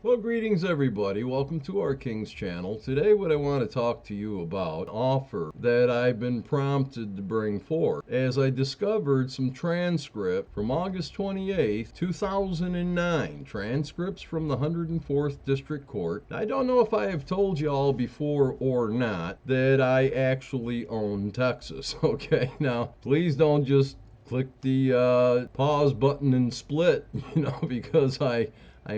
Well, greetings everybody. Welcome to our King's channel. Today what I want to talk to you about, an offer that I've been prompted to bring forth as I discovered some transcript from August 28th, 2009, transcripts from the 104th District Court. I don't know if I have told you all before or not that I actually own Texas, okay? Now, please don't just click the pause button and split, because I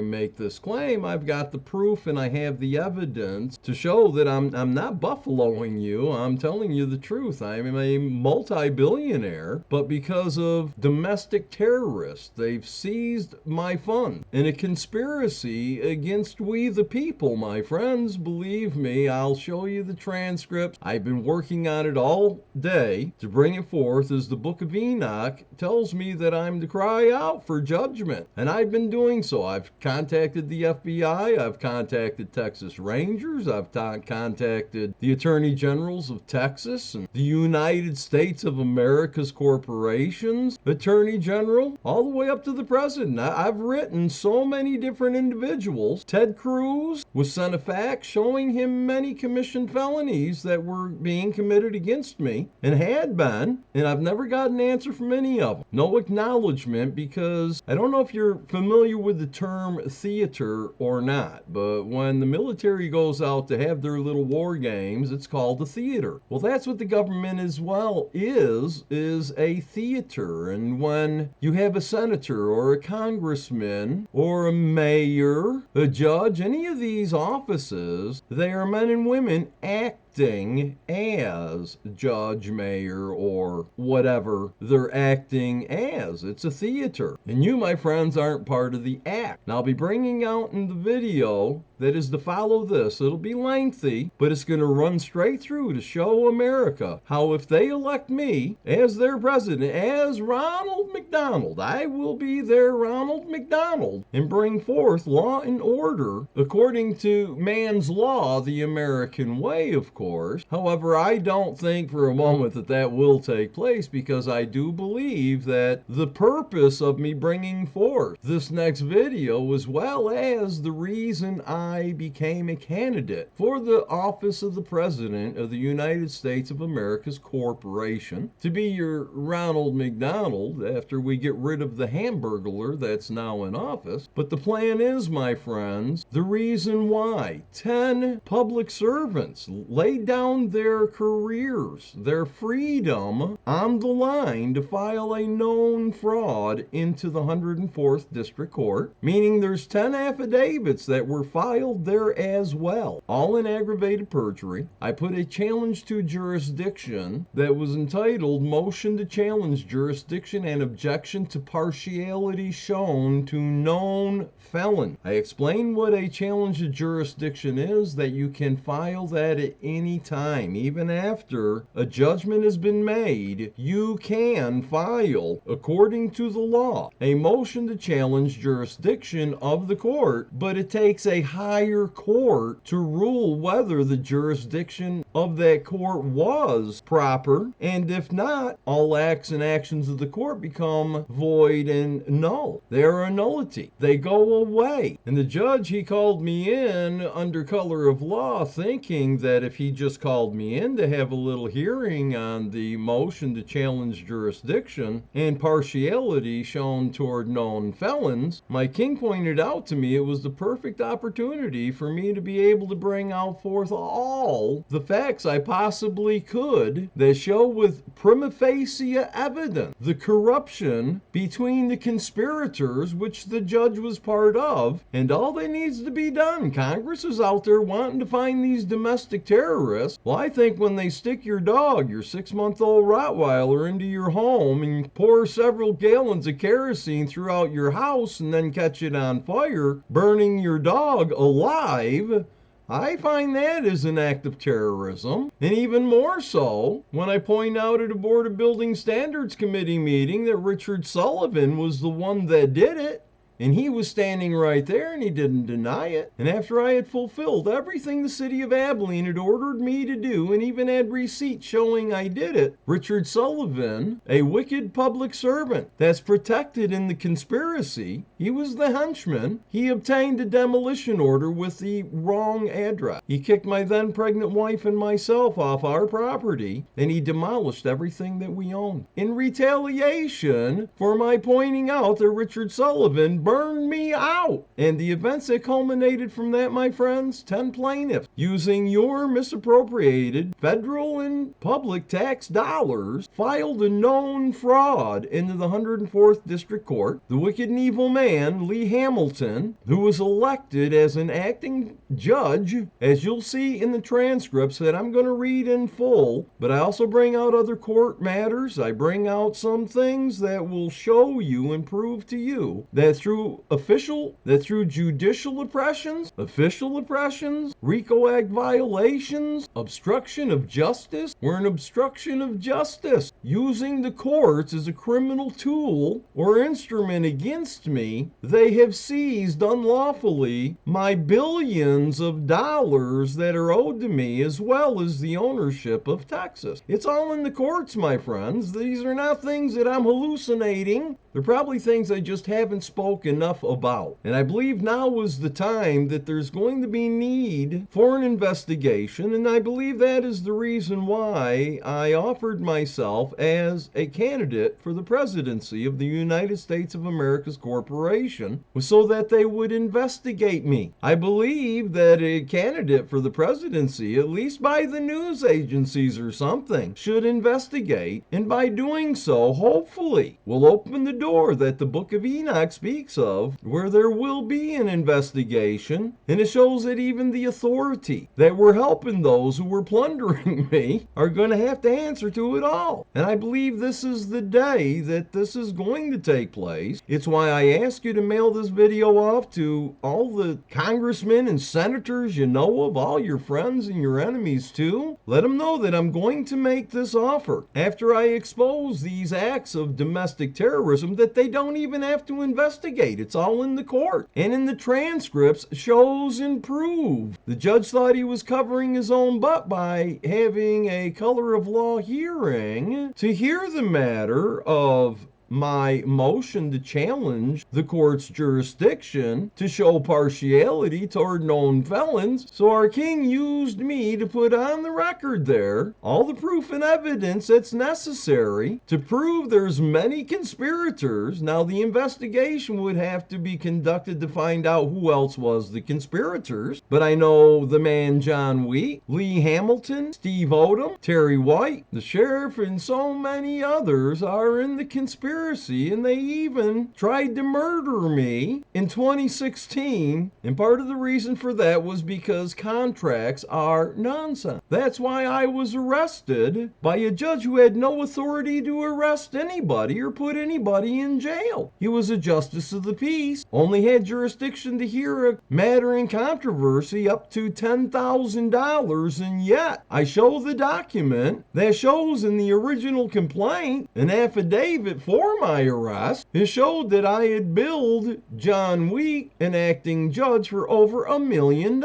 make this claim. I've got the proof and I have the evidence to show that I'm not buffaloing you. I'm telling you the truth. I'm a multi-billionaire, but because of domestic terrorists, they've seized my funds in a conspiracy against we the people, my friends. Believe me, I'll show you the transcripts. I've been working on it all day to bring it forth, as the book of Enoch tells me that I'm to cry out for judgment, and I've been doing so. I've contacted the FBI, I've contacted Texas Rangers, I've contacted the Attorney Generals of Texas and the United States of America's corporations, Attorney General, all the way up to the President. I've written so many different individuals. Ted Cruz was sent a fax showing him many commissioned felonies that were being committed against me, and had been, and I've never got an answer from any of them. No acknowledgement, because I don't know if you're familiar with the term theater or not, but when the military goes out to have their little war games, it's called a theater. Well, that's what the government as well is a theater. And when you have a senator or a congressman or a mayor, a judge, any of these offices, they are men and women acting as judge, mayor, or whatever they're acting as. It's a theater. And you, my friends, aren't part of the act. Now, I'll be bringing out in the video that is to follow this. It'll be lengthy, but it's going to run straight through to show America how if they elect me as their president, as Ronald McDonald, I will be their Ronald McDonald and bring forth law and order according to man's law, the American way, of course. However, I don't think for a moment that that will take place, because I do believe that the purpose of me bringing forth this next video, as well as the reason I became a candidate for the office of the President of the United States of America's corporation, to be your Ronald McDonald after we get rid of the Hamburglar that's now in office. But the plan is, my friends, the reason why 10 public servants laid down their careers, their freedom on the line to file a known fraud into the 104th District Court, meaning there's 10 affidavits that were filed there as well, all in aggravated perjury. I put a challenge to jurisdiction that was entitled Motion to Challenge Jurisdiction and Objection to Partiality Shown to Known Felon. I explained what a challenge to jurisdiction is, that you can file that at any time, even after a judgment has been made. You can file, according to the law, a motion to challenge jurisdiction of the court, but it takes a higher court to rule whether the jurisdiction of that court was proper, and if not, all acts and actions of the court become void and null. They are a nullity. They go away. And the judge, he called me in under color of law, thinking that if he just called me in to have a little hearing on the motion to challenge jurisdiction and partiality shown toward known felons, my king pointed out to me it was the perfect opportunity for me to be able to bring out forth all the facts I possibly could that show with prima facie evidence the corruption between the conspirators, which the judge was part of, and all that needs to be done. Congress is out there wanting to find these domestic terrorists. Well, I think when they stick your dog, your 6-month-old Rottweiler, into your home and pour several gallons of kerosene throughout your house and then catch it on fire, burning your dog alive, I find that is an act of terrorism. And even more so when I point out at a Board of Building Standards Committee meeting that Richard Sullivan was the one that did it. And he was standing right there, and he didn't deny it. And after I had fulfilled everything the city of Abilene had ordered me to do, and even had receipts showing I did it, Richard Sullivan, a wicked public servant that's protected in the conspiracy, he was the henchman, he obtained a demolition order with the wrong address. He kicked my then pregnant wife and myself off our property, and he demolished everything that we owned. In retaliation for my pointing out that Richard Sullivan burned me out. And the events that culminated from that, my friends, 10 plaintiffs, using your misappropriated federal and public tax dollars, filed a known fraud into the 104th District Court. The wicked and evil man, Lee Hamilton, who was elected as an acting judge, as you'll see in the transcripts that I'm going to read in full, but I also bring out other court matters. I bring out some things that will show you and prove to you that through judicial oppressions, official oppressions, RICO Act violations, obstruction of justice, we're an obstruction of justice, using the courts as a criminal tool or instrument against me. They have seized unlawfully my billions of dollars that are owed to me, as well as the ownership of Texas. It's all in the courts, my friends. These are not things that I'm hallucinating. They're probably things I just haven't spoke enough about. And I believe now is the time that there's going to be need for an investigation, and I believe that is the reason why I offered myself as a candidate for the presidency of the United States of America's corporation, so that they would investigate me. I believe that a candidate for the presidency, at least by the news agencies or something, should investigate, and by doing so, hopefully, will open the door that the book of Enoch speaks of, where there will be an investigation, and it shows that even the authority that were helping those who were plundering me are going to have to answer to it all. And I believe this is the day that this is going to take place. It's why I ask you to mail this video off to all the congressmen and senators you know of, all your friends and your enemies too. Let them know that I'm going to make this offer after I expose these acts of domestic terrorism that they don't even have to investigate. It's all in the court. And in the transcripts shows and prove. The judge thought he was covering his own butt by having a color of law hearing to hear the matter of my motion to challenge the court's jurisdiction to show partiality toward known felons. So our king used me to put on the record there all the proof and evidence that's necessary to prove there's many conspirators. Now the investigation would have to be conducted to find out who else was the conspirators, but I know the man John Wheat, Lee Hamilton, Steve Odom, Terry White, the sheriff, and so many others are in the conspiracy. And they even tried to murder me in 2016. And part of the reason for that was because contracts are nonsense. That's why I was arrested by a judge who had no authority to arrest anybody or put anybody in jail. He was a justice of the peace, only had jurisdiction to hear a matter in controversy up to $10,000, and yet I show the document that shows in the original complaint an affidavit for my arrest. It showed that I had billed John Wheat, an acting judge, for over $1 million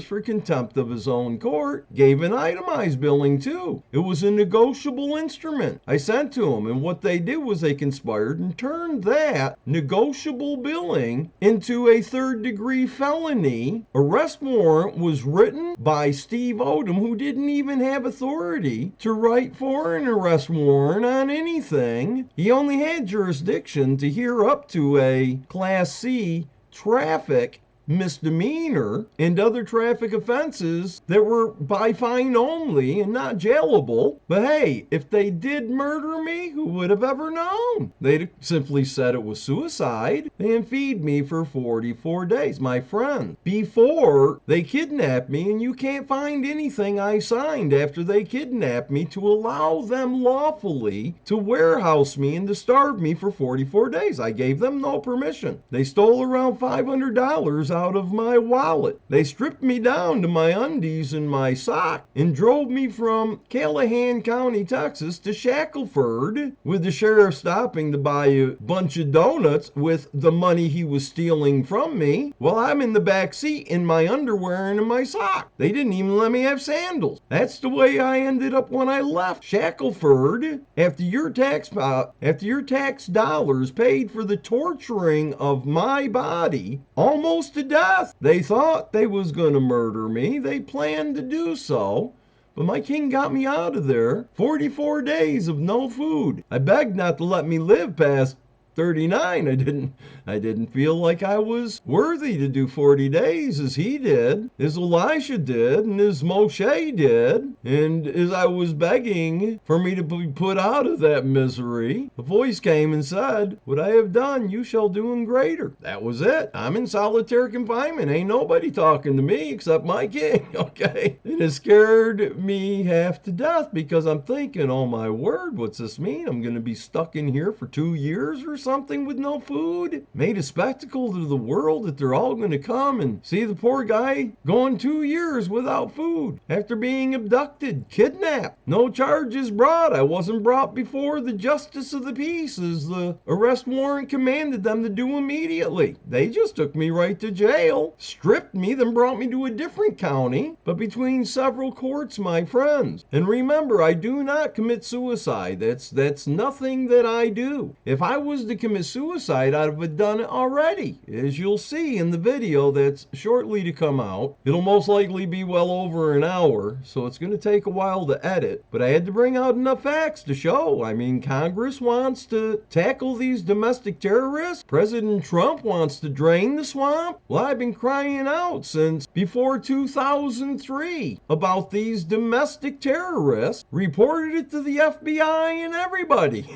for contempt of his own court. Gave an itemized billing too. It was a negotiable instrument I sent to him, and what they did was they conspired and turned that negotiable billing into a third-degree felony. Arrest warrant was written by Steve Odom, who didn't even have authority to write for an arrest warrant on anything. He only had jurisdiction to hear up to a Class C traffic misdemeanor and other traffic offenses that were by fine only and not jailable. But hey, if they did murder me, who would have ever known? They'd simply said it was suicide and feed me for 44 days. My friend, before they kidnapped me, and you can't find anything I signed after they kidnapped me to allow them lawfully to warehouse me and to starve me for 44 days. I gave them no permission. They stole around $500 out of my wallet. They stripped me down to my undies and my sock and drove me from Callahan County, Texas to Shackleford, with the sheriff stopping to buy a bunch of donuts with the money he was stealing from me, while I'm in the back seat in my underwear and in my sock. They didn't even let me have sandals. That's the way I ended up when I left Shackleford after your tax dollars paid for the torturing of my body almost to death. They thought they was gonna murder me. They planned to do so. But my king got me out of there. 44 days of no food. I begged not to let me live past 39. I didn't feel like I was worthy to do 40 days as he did, as Elisha did, and as Moshe did. And as I was begging for me to be put out of that misery, a voice came and said, "What I have done, you shall do in greater." That was it. I'm in solitary confinement. Ain't nobody talking to me except my king, okay? And it scared me half to death because I'm thinking, oh my word, what's this mean? I'm going to be stuck in here for 2 years or something with no food? Made a spectacle to the world that they're all going to come and see the poor guy going 2 years without food after being abducted, kidnapped. No charges brought. I wasn't brought before the justice of the peace as the arrest warrant commanded them to do immediately. They just took me right to jail, stripped me, then brought me to a different county, but between several courts, my friends. And remember, I do not commit suicide. That's nothing that I do. If I was to commit suicide, I'd have done it already. As you'll see in the video that's shortly to come out, it'll most likely be well over an hour, so it's going to take a while to edit, but I had to bring out enough facts to show. I mean, Congress wants to tackle these domestic terrorists. President Trump wants to drain the swamp. Well, I've been crying out since before 2003 about these domestic terrorists, reported it to the FBI and everybody,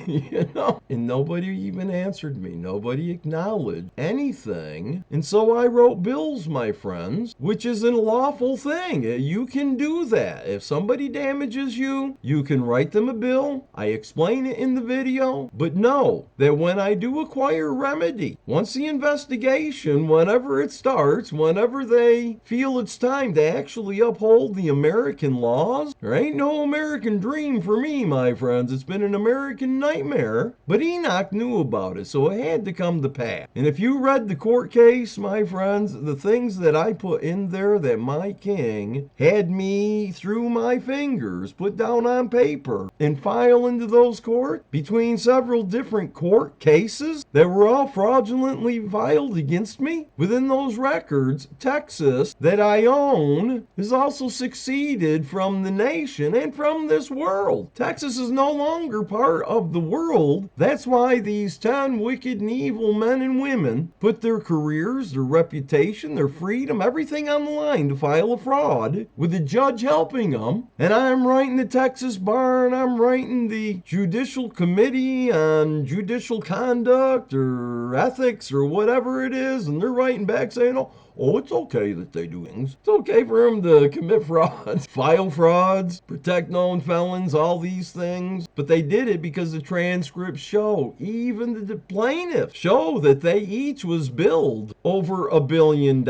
and nobody even answered me. Nobody acknowledged anything. And so I wrote bills, my friends, which is a lawful thing. You can do that. If somebody damages you, you can write them a bill. I explain it in the video. But know that when I do acquire remedy, once the investigation, whenever it starts, whenever they feel it's time to actually uphold the American laws, there ain't no American dream for me, my friends. It's been an American nightmare. But Enoch knew about it, so it had to come to pass. And if you read the court case, my friends, the things that I put in there that my king had me through my fingers put down on paper and file into those courts between several different court cases that were all fraudulently filed against me. Within those records, Texas, that I own, has also succeeded from the nation and from this world. Texas is no longer part of the world. That's why these 10 wicked and evil men and women put their careers, their reputation, their freedom, everything on the line to file a fraud with the judge helping them. And I'm writing the Texas bar, and I'm writing the Judicial Committee on Judicial Conduct or Ethics or whatever it is, and they're writing back saying, oh, it's okay that they do things. It's okay for them to commit frauds, file frauds, protect known felons, all these things. But they did it because the transcripts show, even the plaintiffs show, that they each was billed over $1 billion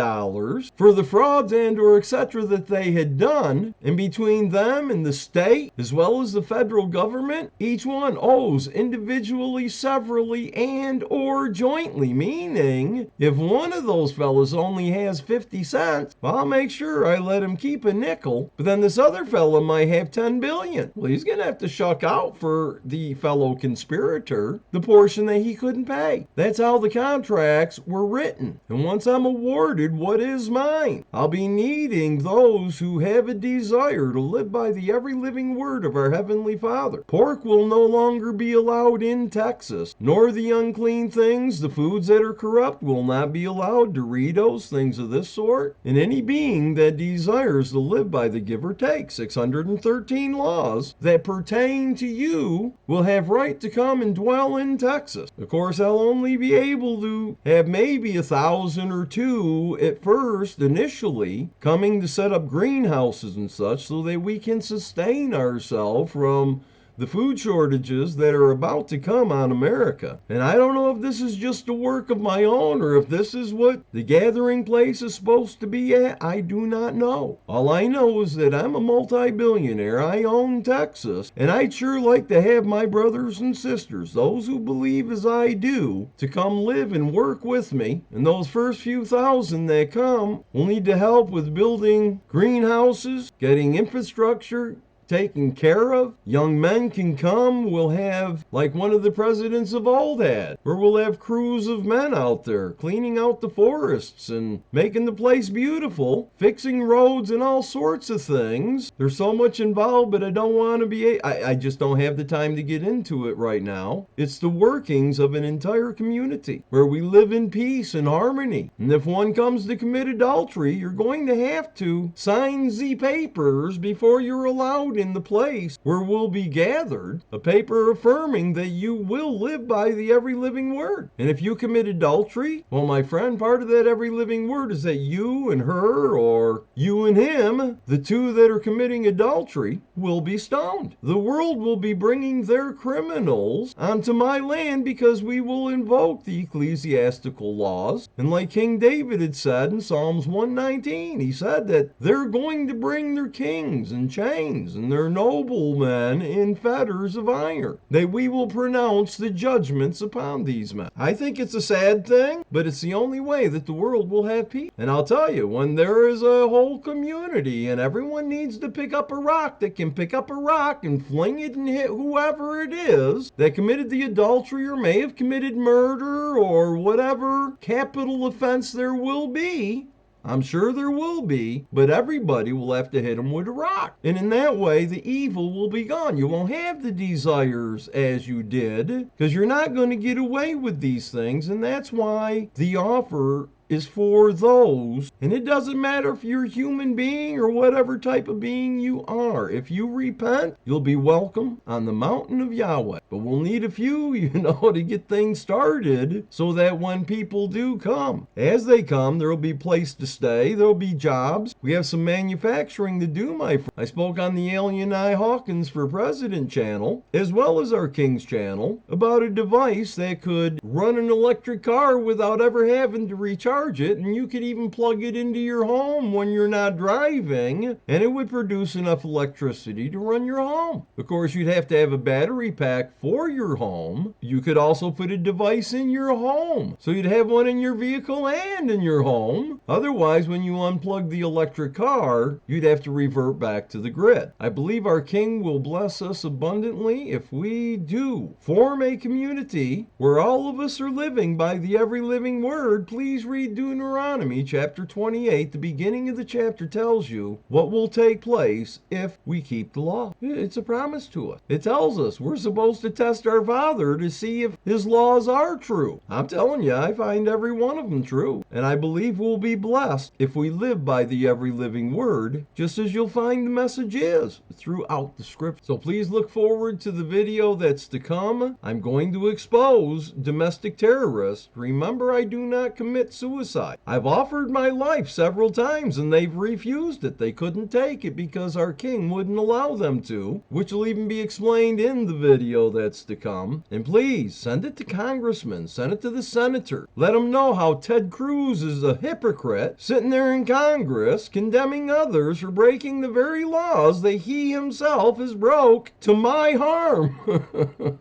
for the frauds and or etc. that they had done. And between them and the state, as well as the federal government, each one owes individually, severally, and or jointly. Meaning, if one of those fellas only has 50 cents, well, I'll make sure I let him keep a nickel. But then this other fella might have 10 billion. Well, he's gonna have to shuck out for the fellow conspirator the portion that he couldn't pay. That's how the contracts were written. And once I'm awarded what is mine, I'll be needing those who have a desire to live by the every living word of our Heavenly Father. Pork will no longer be allowed in Texas, nor the unclean things. The foods that are corrupt will not be allowed. Doritos, things of this sort. And any being that desires to live by the give or take 613 laws that pertain to you will have right to come and dwell in Texas. Of course, I'll only be able to have maybe 1,000 or 2 at first, initially, coming to set up greenhouses and such so that we can sustain ourselves from the food shortages that are about to come on America. And I don't know if this is just a work of my own or if this is what the gathering place is supposed to be at. I do not know. All I know is that I'm a multi-billionaire. I own Texas, and I'd sure like to have my brothers and sisters, those who believe as I do, to come live and work with me. And those first few thousand that come will need to help with building greenhouses, getting infrastructure taken care of. Young men can come. We'll have, like one of the presidents of old had, where we'll have crews of men out there cleaning out the forests and making the place beautiful, fixing roads and all sorts of things. There's so much involved, but I don't want to be, I just don't have the time to get into it right now. It's the workings of an entire community where we live in peace and harmony. And if one comes to commit adultery, you're going to have to sign the papers before you're allowed in the place where we'll be gathered, a paper affirming that you will live by the every living word. And if you commit adultery, well, my friend, part of that every living word is that you and her, or you and him, the two that are committing adultery, will be stoned. The world will be bringing their criminals onto my land because we will invoke the ecclesiastical laws. And like King David had said in Psalms 119, he said that they're going to bring their kings in chains and their noblemen in fetters of iron, that we will pronounce the judgments upon these men. I think it's a sad thing, but it's the only way that the world will have peace. And I'll tell you, when there is a whole community and everyone needs to pick up a rock that can pick up a rock and fling it and hit whoever it is that committed the adultery or may have committed murder or whatever capital offense there will be, I'm sure there will be, but everybody will have to hit them with a rock. And in that way, the evil will be gone. You won't have the desires as you did, because you're not going to get away with these things. And that's why the offer is for those, and it doesn't matter if you're a human being or whatever type of being you are. If you repent, you'll be welcome on the mountain of Yahweh. But we'll need a few, to get things started so that when people do come, as they come, there'll be place to stay, there'll be jobs. We have some manufacturing to do, my friend. I spoke on the Al-Yahnai Hawkins for President channel, as well as our King's channel, about a device that could run an electric car without ever having to recharge it, and you could even plug it into your home when you're not driving, and it would produce enough electricity to run your home. Of course, you'd have to have a battery pack for your home. You could also put a device in your home, so you'd have one in your vehicle and in your home. Otherwise, when you unplug the electric car, you'd have to revert back to the grid. I believe our King will bless us abundantly if we do form a community where all of us are living by the every living word. Please read Deuteronomy chapter 28. The beginning of the chapter tells you what will take place if we keep the law. It's a promise to us. It tells us we're supposed to test our Father to see if his laws are true. I'm telling you, I find every one of them true. And I believe we'll be blessed if we live by the every living word, just as you'll find the message is throughout the script. So please look forward to the video that's to come. I'm going to expose domestic terrorists. Remember, I do not commit suicide. I've offered my life several times and they've refused it. They couldn't take it because our King wouldn't allow them to, which will even be explained in the video that's to come. And please send it to congressmen, send it to the senator. Let them know how Ted Cruz is a hypocrite sitting there in Congress condemning others for breaking the very laws that he himself has broke to my harm.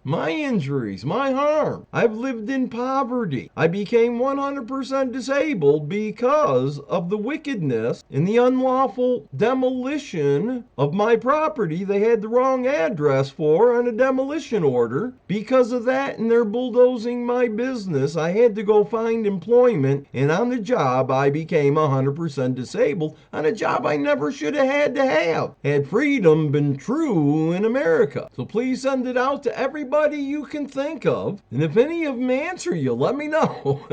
My injuries, my harm. I've lived in poverty. I became 100% disabled because of the wickedness and the unlawful demolition of my property. They had the wrong address for on a demolition order. Because of that, and they're bulldozing my business, I had to go find employment, and on the job I became 100% disabled on a job I never should have had to have had freedom been true in America. So please send it out to everybody everybody you can think of. And if any of them answer you, let me know.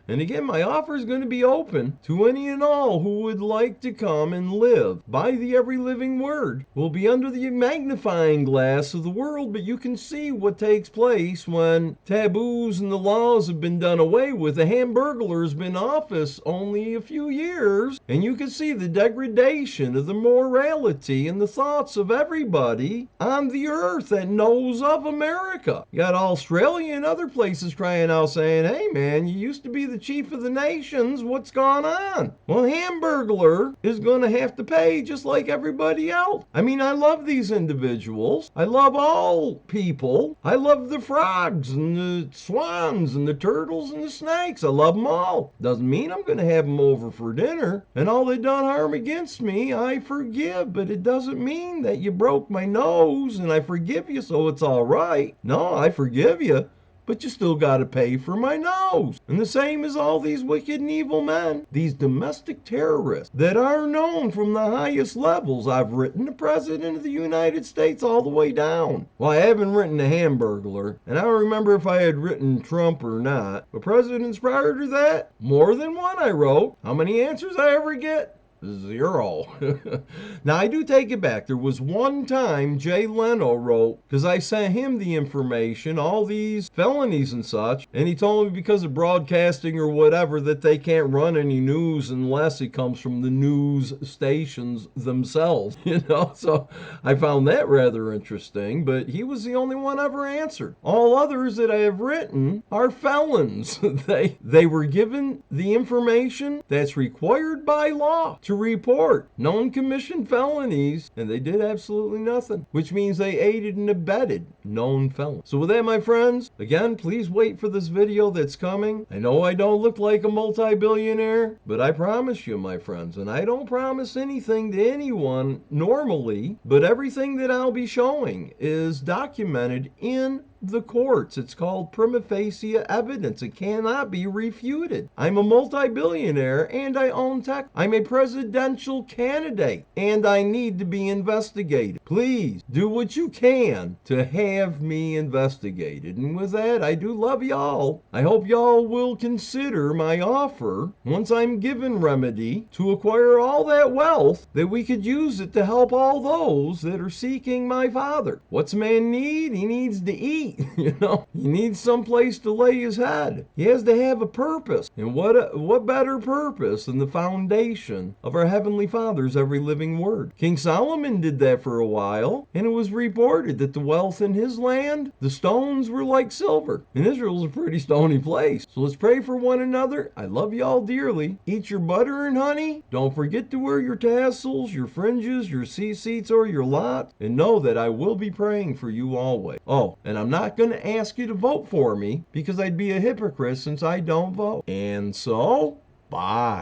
And again, my offer is going to be open to any and all who would like to come and live by the every living word. We'll be under the magnifying glass of the world, but you can see what takes place when taboos and the laws have been done away with. The Hamburglar has been in office only a few years, and you can see the degradation of the morality and the thoughts of everybody on the earth that knows of America. You got Australia and other places crying out saying, hey man, you used to be the chief of the nations, what's gone on? Well, Hamburglar is going to have to pay just like everybody else. I mean, I love these individuals. I love all people. I love the frogs and the swans and the turtles and the snakes. I love them all. Doesn't mean I'm going to have them over for dinner. And all they done harm against me, I forgive. But it doesn't mean that you broke my nose and I forgive you so it's all right. No, I forgive you, but you still got to pay for my nose. And the same as all these wicked and evil men, these domestic terrorists that are known from the highest levels. I've written the President of the United States all the way down. Well, I haven't written the Hamburglar, and I don't remember if I had written Trump or not, but presidents prior to that, more than one I wrote. How many answers I ever get? 0. Now, I do take it back. There was one time Jay Leno wrote, because I sent him the information, all these felonies and such, and he told me because of broadcasting or whatever that they can't run any news unless it comes from the news stations themselves, So I found that rather interesting, but he was the only one ever answered. All others that I have written are felons. They were given the information that's required by law to report known commissioned felonies, and they did absolutely nothing, which means they aided and abetted known felons. So with that, my friends, again, please wait for this video that's coming. I know I don't look like a multi-billionaire, but I promise you, my friends, and I don't promise anything to anyone normally, but everything that I'll be showing is documented in the courts. It's called prima facie evidence. It cannot be refuted. I'm a multi-billionaire and I own tech. I'm a presidential candidate and I need to be investigated. Please do what you can to have me investigated. And with that, I do love y'all. I hope y'all will consider my offer once I'm given remedy to acquire all that wealth that we could use it to help all those that are seeking my Father. What's man need? He needs to eat. He needs some place to lay his head. He has to have a purpose. And what better purpose than the foundation of our Heavenly Father's every living word? King Solomon did that for a while, and it was reported that the wealth in his land, the stones were like silver. And Israel's a pretty stony place. So let's pray for one another. I love y'all dearly. Eat your butter and honey. Don't forget to wear your tassels, your fringes, your seats, or your lot. And know that I will be praying for you always. Oh, and I'm not going to ask you to vote for me because I'd be a hypocrite since I don't vote. And so, bye.